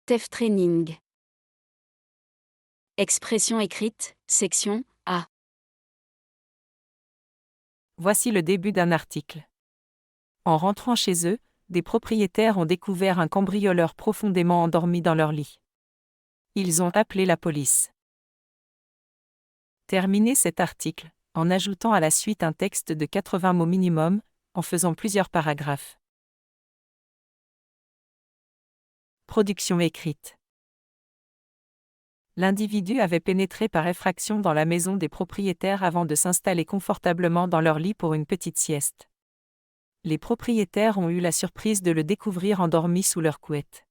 TEF Training. Expression écrite, section A. Voici le début d'un article. En rentrant chez eux, des propriétaires ont découvert un cambrioleur profondément endormi dans leur lit. Ils ont appelé la police. Terminez cet article, en ajoutant à la suite un texte de 80 mots minimum, en faisant plusieurs paragraphes. Production écrite. L'individu avait pénétré par effraction dans la maison des propriétaires avant de s'installer confortablement dans leur lit pour une petite sieste. Les propriétaires ont eu la surprise de le découvrir endormi sous leur couette.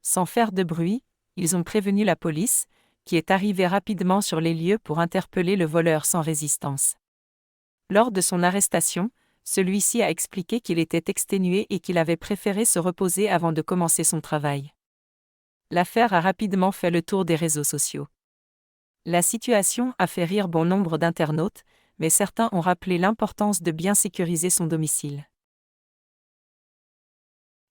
Sans faire de bruit, ils ont prévenu la police, qui est arrivée rapidement sur les lieux pour interpeller le voleur sans résistance. Lors de son arrestation, celui-ci a expliqué qu'il était exténué et qu'il avait préféré se reposer avant de commencer son travail. L'affaire a rapidement fait le tour des réseaux sociaux. La situation a fait rire bon nombre d'internautes, mais certains ont rappelé l'importance de bien sécuriser son domicile.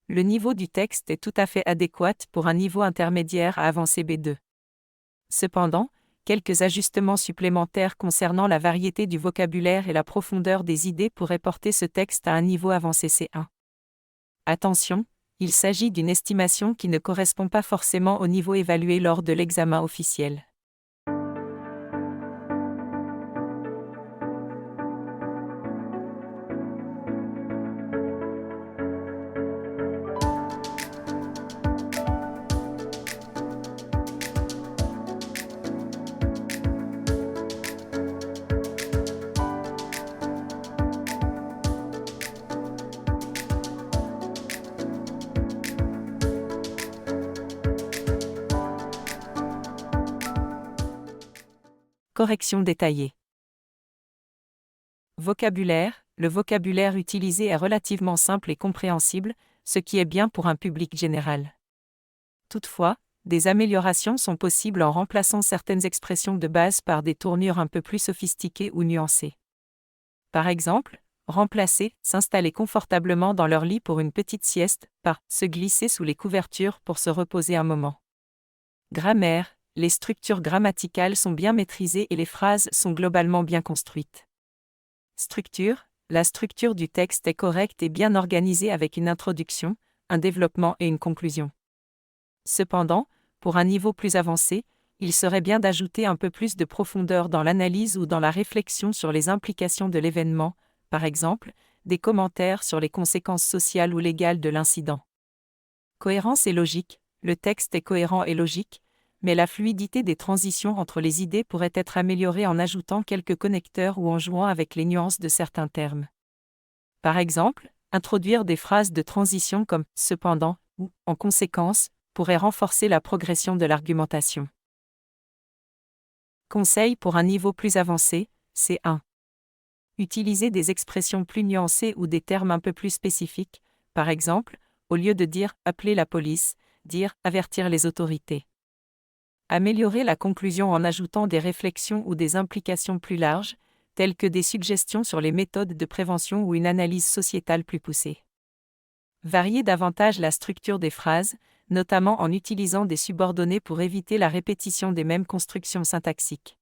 Le niveau du texte est tout à fait adéquat pour un niveau intermédiaire à avancé B2. Cependant, quelques ajustements supplémentaires concernant la variété du vocabulaire et la profondeur des idées pourraient porter ce texte à un niveau avancé C1. Attention, il s'agit d'une estimation qui ne correspond pas forcément au niveau évalué lors de l'examen officiel. Correction détaillée. Vocabulaire. Le vocabulaire utilisé est relativement simple et compréhensible, ce qui est bien pour un public général. Toutefois, des améliorations sont possibles en remplaçant certaines expressions de base par des tournures un peu plus sophistiquées ou nuancées. Par exemple, remplacer « s'installer confortablement dans leur lit pour une petite sieste » par « se glisser sous les couvertures pour se reposer un moment ». Grammaire. Les structures grammaticales sont bien maîtrisées et les phrases sont globalement bien construites. Structure. La structure du texte est correcte et bien organisée avec une introduction, un développement et une conclusion. Cependant, pour un niveau plus avancé, il serait bien d'ajouter un peu plus de profondeur dans l'analyse ou dans la réflexion sur les implications de l'événement, par exemple, des commentaires sur les conséquences sociales ou légales de l'incident. Cohérence et logique. Le texte est cohérent et logique, mais la fluidité des transitions entre les idées pourrait être améliorée en ajoutant quelques connecteurs ou en jouant avec les nuances de certains termes. Par exemple, introduire des phrases de transition comme « cependant » ou « en conséquence » pourrait renforcer la progression de l'argumentation. Conseil pour un niveau plus avancé, C1. Utilisez des expressions plus nuancées ou des termes un peu plus spécifiques, par exemple, au lieu de dire « appeler la police », dire « avertir les autorités ». Améliorer la conclusion en ajoutant des réflexions ou des implications plus larges, telles que des suggestions sur les méthodes de prévention ou une analyse sociétale plus poussée. Varier davantage la structure des phrases, notamment en utilisant des subordonnés pour éviter la répétition des mêmes constructions syntaxiques.